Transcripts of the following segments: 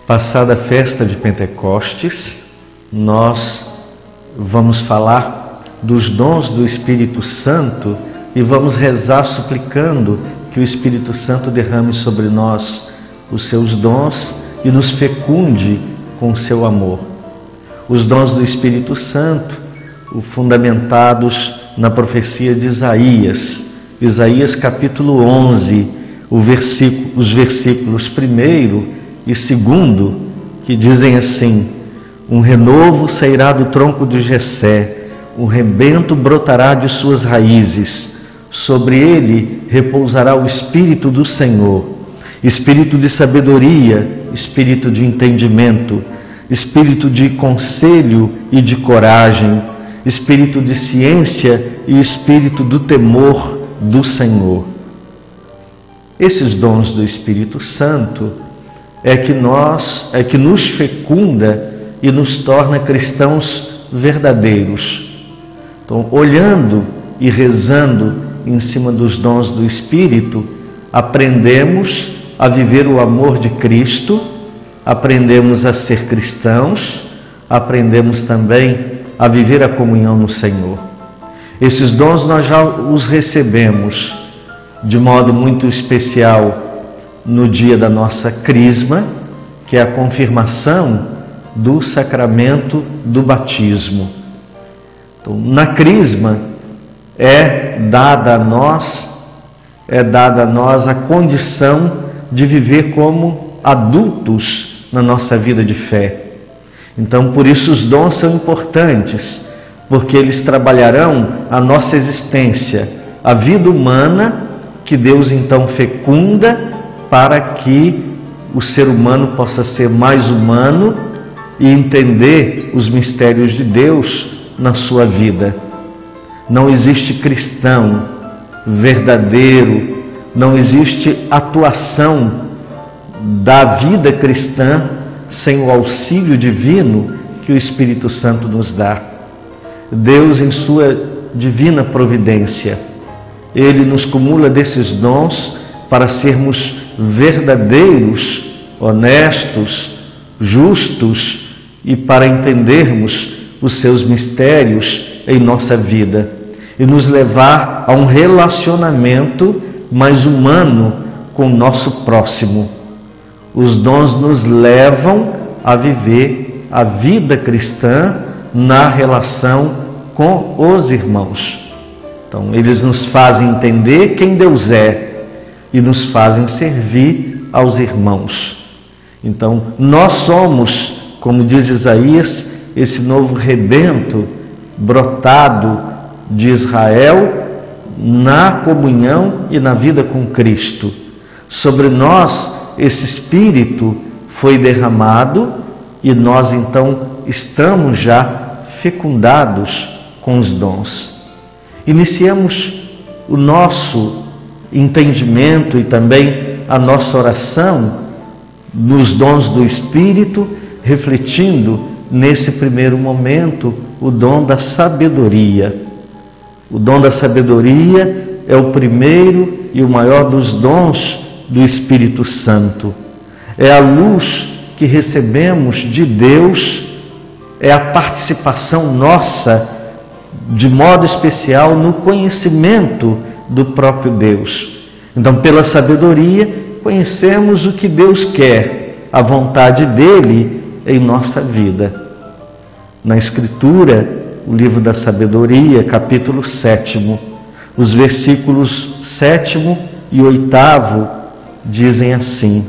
Passada a festa de Pentecostes, nós vamos falar dos dons do Espírito Santo e vamos rezar suplicando que o Espírito Santo derrame sobre nós os seus dons e nos fecunde com o seu amor. Os dons do Espírito Santo, fundamentados na profecia de Isaías capítulo 11, os versículos 1º e 2º, que dizem assim: um renovo sairá do tronco de Jessé, um rebento brotará de suas raízes, sobre ele repousará o Espírito do Senhor, Espírito de sabedoria, Espírito de entendimento, Espírito de conselho e de coragem, Espírito de ciência e Espírito do temor do Senhor. Esses dons do Espírito Santo é que nos fecunda e nos torna cristãos verdadeiros. Então, olhando e rezando em cima dos dons do Espírito, aprendemos a viver o amor de Cristo, aprendemos a ser cristãos, aprendemos também a viver a comunhão no Senhor. Esses dons nós já os recebemos de modo muito especial no dia da nossa crisma, que é a confirmação do sacramento do batismo. Então, na crisma é dada a nós a condição de viver como adultos na nossa vida de fé. Então, por isso os dons são importantes, porque eles trabalharão a nossa existência, a vida humana, que Deus então fecunda para que o ser humano possa ser mais humano e entender os mistérios de Deus na sua vida. Não existe cristão verdadeiro, não existe atuação da vida cristã sem o auxílio divino que o Espírito Santo nos dá. Deus, em sua divina providência, Ele nos cumula desses dons para sermos verdadeiros, honestos, justos e para entendermos os seus mistérios em nossa vida e nos levar a um relacionamento mais humano com o nosso próximo. Os dons nos levam a viver a vida cristã na relação com os irmãos. Então, eles nos fazem entender quem Deus é e nos fazem servir aos irmãos. Então, nós somos, como diz Isaías, esse novo rebento brotado de Israel na comunhão e na vida com Cristo. Sobre nós, esse Espírito foi derramado e nós então estamos já fecundados com os dons. Iniciamos o nosso entendimento e também a nossa oração nos dons do Espírito, refletindo nesse primeiro momento o dom da sabedoria. O dom da sabedoria é o primeiro e o maior dos dons do Espírito Santo. É a luz que recebemos de Deus, é a participação nossa, de modo especial, no conhecimento do próprio Deus. Então, pela sabedoria, conhecemos o que Deus quer, a vontade dEle em nossa vida. Na Escritura, o livro da sabedoria, capítulo 7, os versículos 7 e 8 dizem assim: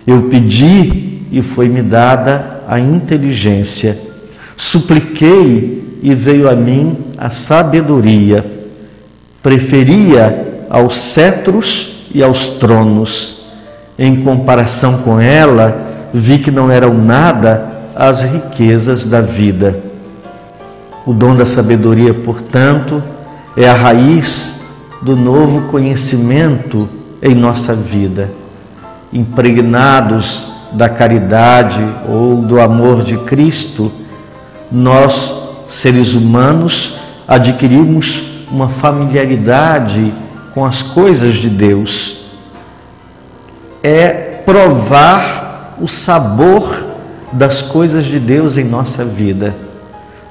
eu pedi e foi-me dada a inteligência, supliquei e veio a mim a sabedoria, preferia aos cetros e aos tronos. Em comparação com ela, vi que não eram nada as riquezas da vida. O dom da sabedoria, portanto, é a raiz do novo conhecimento em nossa vida. Impregnados da caridade ou do amor de Cristo, nós, seres humanos, adquirimos uma familiaridade com as coisas de Deus. É provar o sabor das coisas de Deus em nossa vida.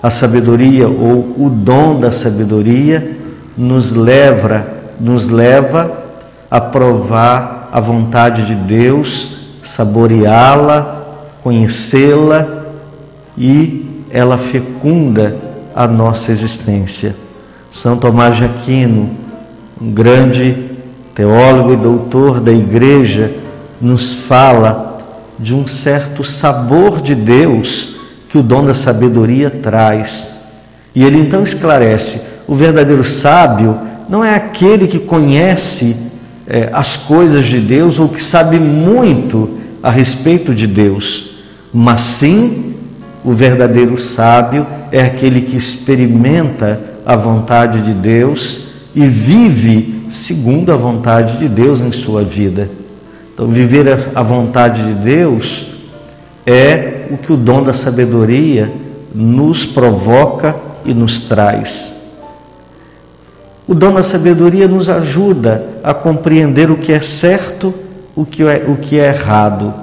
A sabedoria ou o dom da sabedoria nos leva a provar a vontade de Deus, saboreá-la, conhecê-la, e ela fecunda a nossa existência. São Tomás de Aquino, um grande teólogo e doutor da Igreja, nos fala de um certo sabor de Deus que o dom da sabedoria traz. E ele então esclarece: o verdadeiro sábio não é aquele que conhece as coisas de Deus ou que sabe muito a respeito de Deus, mas sim o verdadeiro sábio é aquele que experimenta a vontade de Deus e vive segundo a vontade de Deus em sua vida. Então, viver a vontade de Deus é o que o dom da sabedoria nos provoca e nos traz. O dom da sabedoria nos ajuda a compreender o que é certo, o que é errado,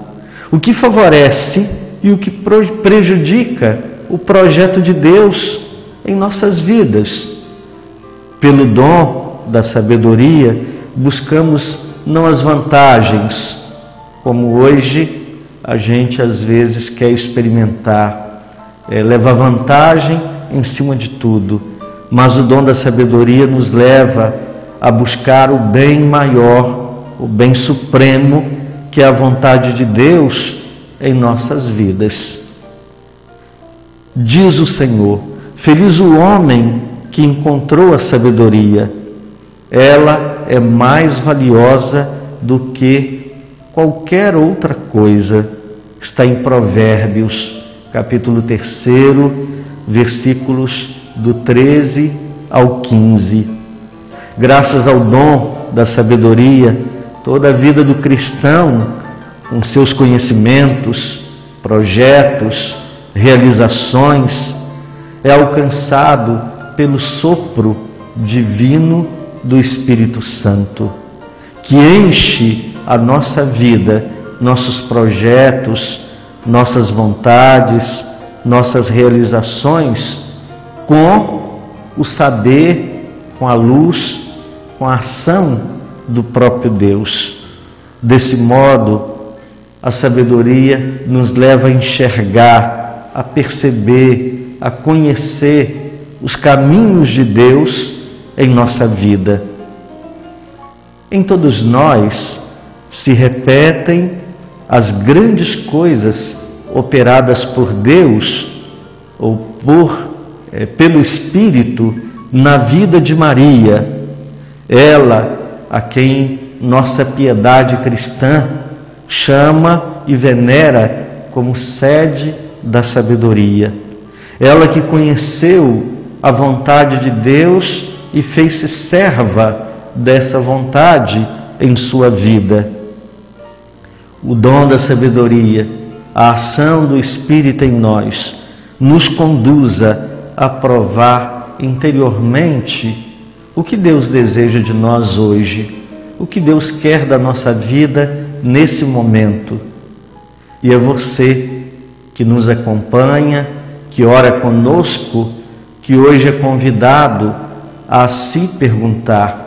o que favorece e o que prejudica o projeto de Deus em nossas vidas. Pelo dom da sabedoria, buscamos não as vantagens, como hoje a gente às vezes quer experimentar, levar vantagem em cima de tudo, mas o dom da sabedoria nos leva a buscar o bem maior, o bem supremo, que é a vontade de Deus em nossas vidas. Diz o Senhor: feliz o homem que encontrou a sabedoria, ela é mais valiosa do que qualquer outra coisa. Está em Provérbios, capítulo 3, versículos do 13 ao 15. Graças ao dom da sabedoria, toda a vida do cristão, com seus conhecimentos, projetos, realizações, é alcançado pelo sopro divino do Espírito Santo, que enche a nossa vida, nossos projetos, nossas vontades, nossas realizações, com o saber, com a luz, com a ação do próprio Deus. Desse modo, a sabedoria nos leva a enxergar, a perceber, a conhecer os caminhos de Deus em nossa vida. Em todos nós se repetem as grandes coisas operadas por Deus ou pelo Espírito na vida de Maria, ela a quem nossa piedade cristã chama e venera como sede da sabedoria. Ela que conheceu a vontade de Deus e fez-se serva dessa vontade em sua vida. O dom da sabedoria, a ação do Espírito em nós, nos conduza a provar interiormente o que Deus deseja de nós hoje, o que Deus quer da nossa vida nesse momento. E é você que nos acompanha, que ora conosco, que hoje é convidado a se perguntar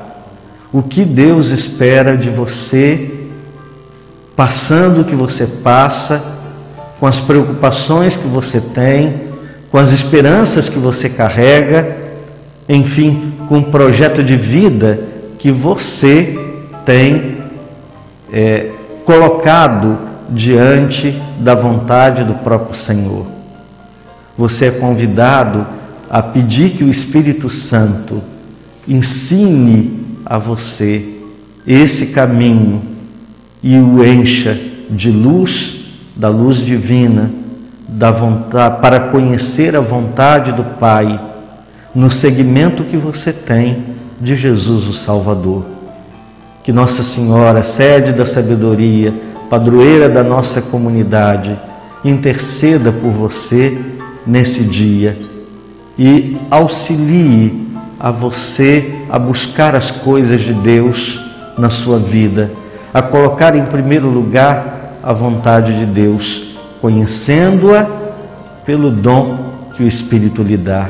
o que Deus espera de você, passando o que você passa, com as preocupações que você tem, com as esperanças que você carrega, enfim, com o projeto de vida que você tem colocado diante da vontade do próprio Senhor. Você é convidado a pedir que o Espírito Santo ensine a você esse caminho e o encha de luz, da luz divina, da vontade, para conhecer a vontade do Pai, no seguimento que você tem de Jesus o Salvador. Que Nossa Senhora, sede da sabedoria, padroeira da nossa comunidade, interceda por você nesse dia e auxilie a você a buscar as coisas de Deus na sua vida, a colocar em primeiro lugar a vontade de Deus, conhecendo-a pelo dom que o Espírito lhe dá.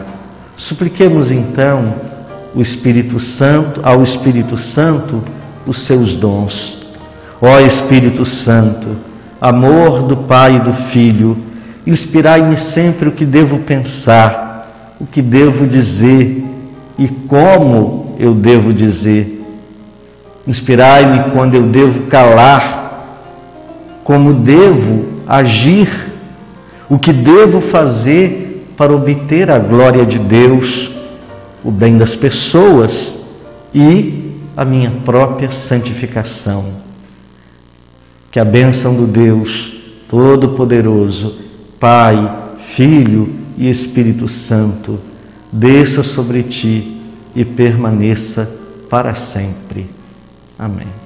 Supliquemos então ao Espírito Santo os seus dons. Ó Espírito Santo, amor do Pai e do Filho, inspirai-me sempre o que devo pensar, o que devo dizer e como eu devo dizer. Inspirai-me quando eu devo calar, como devo agir, o que devo fazer para obter a glória de Deus, o bem das pessoas e a minha própria santificação. Que a bênção do Deus Todo-Poderoso, Pai, Filho e Espírito Santo, desça sobre ti e permaneça para sempre. Amém.